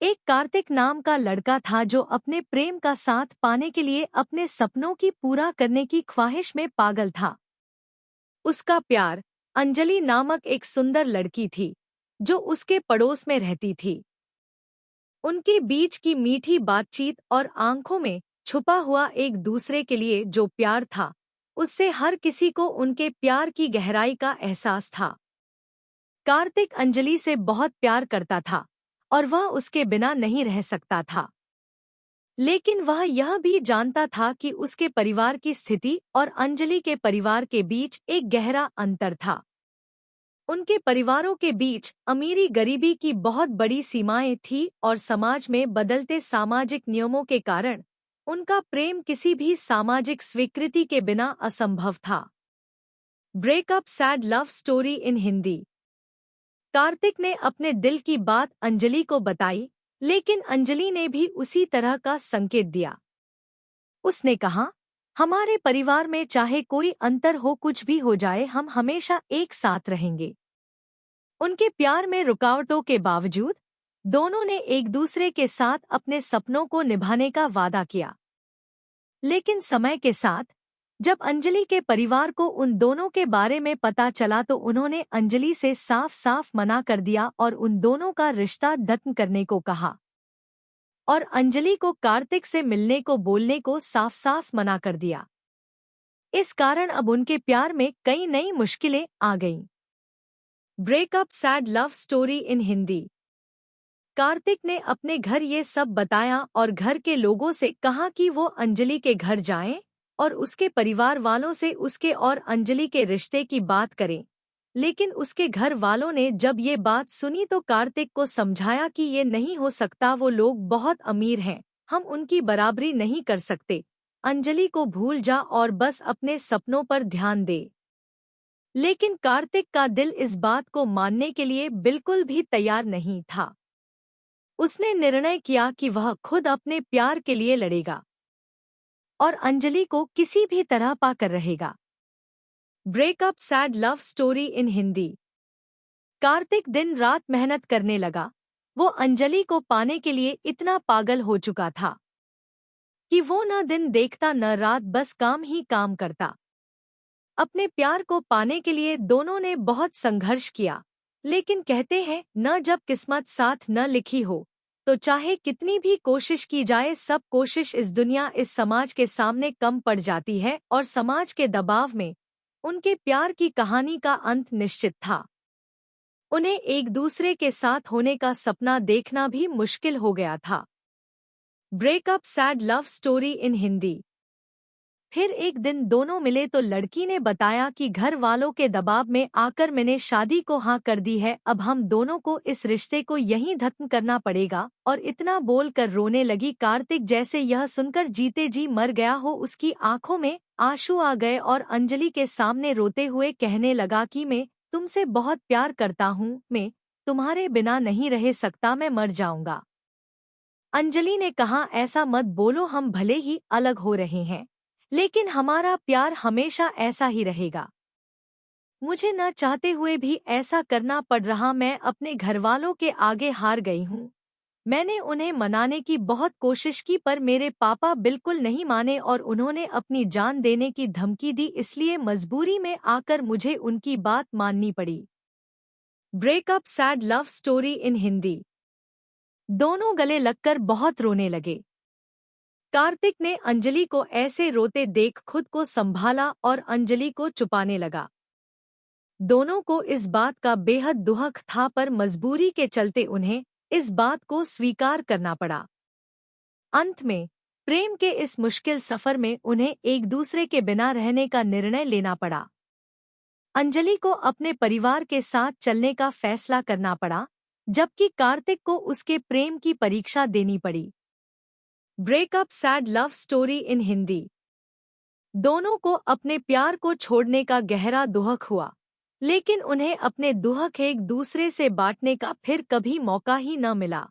एक कार्तिक नाम का लड़का था जो अपने प्रेम का साथ पाने के लिए अपने सपनों की पूरा करने की ख्वाहिश में पागल था। उसका प्यार अंजलि नामक एक सुंदर लड़की थी जो उसके पड़ोस में रहती थी। उनके बीच की मीठी बातचीत और आंखों में छुपा हुआ एक दूसरे के लिए जो प्यार था, उससे हर किसी को उनके प्यार की गहराई का एहसास था। कार्तिक अंजलि से बहुत प्यार करता था और वह उसके बिना नहीं रह सकता था। लेकिन वह यह भी जानता था कि उसके परिवार की स्थिति और अंजलि के परिवार के बीच एक गहरा अंतर था। उनके परिवारों के बीच अमीरी गरीबी की बहुत बड़ी सीमाएं थी और समाज में बदलते सामाजिक नियमों के कारण उनका प्रेम किसी भी सामाजिक स्वीकृति के बिना असंभव था। Breakup sad love story in Hindi. Kartik ने अपने दिल की बात अंजलि को बताई, लेकिन अंजलि ने भी उसी तरह का संकेत दिया। उसने कहा, हमारे परिवार में चाहे कोई अंतर हो, कुछ भी हो जाए, हम हमेशा एक साथ रहेंगे। उनके प्यार में रुकावटों के बावजूद दोनों ने एक दूसरे के साथ अपने सपनों को निभाने का वादा किया। लेकिन समय के साथ जब अंजलि के परिवार को उन दोनों के बारे में पता चला तो उन्होंने अंजलि से साफ साफ मना कर दिया और उन दोनों का रिश्ता खत्म करने को कहा और अंजलि को कार्तिक से मिलने को बोलने को साफ साफ मना कर दिया। इस कारण अब उनके प्यार में कई नई मुश्किलें आ गईं। Breakup sad love story in Hindi. Kartik ने अपने घर ये सब बताया और घर के लोगों से कहा कि वो अंजलि के घर जाएं और उसके परिवार वालों से उसके और अंजलि के रिश्ते की बात करें। लेकिन उसके घर वालों ने जब ये बात सुनी तो कार्तिक को समझाया कि ये नहीं हो सकता, वो लोग बहुत अमीर हैं, हम उनकी बराबरी नहीं कर सकते। अंजलि को भूल जा और बस अपने सपनों पर ध्यान दे। लेकिन कार्तिक का दिल इस बात को मानने के लिए बिल्कुल भी तैयार नहीं था। उसने निर्णय किया कि वह खुद अपने प्यार के लिए लड़ेगा और अंजलि को किसी भी तरह पाकर रहेगा। Breakup sad love story in Hindi. Kartik दिन रात मेहनत करने लगा। वो अंजलि को पाने के लिए इतना पागल हो चुका था कि वो न दिन देखता न रात, बस काम ही काम करता। अपने प्यार को पाने के लिए दोनों ने बहुत संघर्ष किया, लेकिन कहते हैं न जब किस्मत साथ न लिखी हो तो चाहे कितनी भी कोशिश की जाए, सब कोशिश इस दुनिया इस समाज के सामने कम पड़ जाती है और समाज के दबाव में उनके प्यार की कहानी का अंत निश्चित था। उन्हें एक दूसरे के साथ होने का सपना देखना भी मुश्किल हो गया था। Breakup sad love story in Hindi. फिर एक दिन दोनों मिले तो लड़की ने बताया कि घर वालों के दबाव में आकर मैंने शादी को हाँ कर दी है, अब हम दोनों को इस रिश्ते को यहीं खत्म करना पड़ेगा। और इतना बोलकर रोने लगी। कार्तिक जैसे यह सुनकर जीते जी मर गया हो, उसकी आंखों में आंसू आ गए और अंजलि के सामने रोते हुए कहने लगा कि मैं तुमसे बहुत प्यार करता हूँ, मैं तुम्हारे बिना नहीं रह सकता, मैं मर जाऊंगा। अंजलि ने कहा, ऐसा मत बोलो, हम भले ही अलग हो रहे हैं लेकिन हमारा प्यार हमेशा ऐसा ही रहेगा। मुझे न चाहते हुए भी ऐसा करना पड़ रहा, मैं अपने घरवालों के आगे हार गई हूँ। मैंने उन्हें मनाने की बहुत कोशिश की पर मेरे पापा बिल्कुल नहीं माने और उन्होंने अपनी जान देने की धमकी दी, इसलिए मजबूरी में आकर मुझे उनकी बात माननी पड़ी। Breakup sad love story in Hindi. दोनों गले लगकर बहुत रोने लगे। कार्तिक ने अंजलि को ऐसे रोते देख खुद को संभाला और अंजलि को छुपाने लगा। दोनों को इस बात का बेहद दुख था पर मजबूरी के चलते उन्हें इस बात को स्वीकार करना पड़ा। अंत में प्रेम के इस मुश्किल सफर में उन्हें एक दूसरे के बिना रहने का निर्णय लेना पड़ा। अंजलि को अपने परिवार के साथ चलने का फैसला करना पड़ा, जबकि कार्तिक को उसके प्रेम की परीक्षा देनी पड़ी। Breakup sad love story in Hindi. दोनों को अपने प्यार को छोड़ने का गहरा दुख हुआ, लेकिन उन्हें अपने दुख एक दूसरे से बांटने का फिर कभी मौका ही न मिला।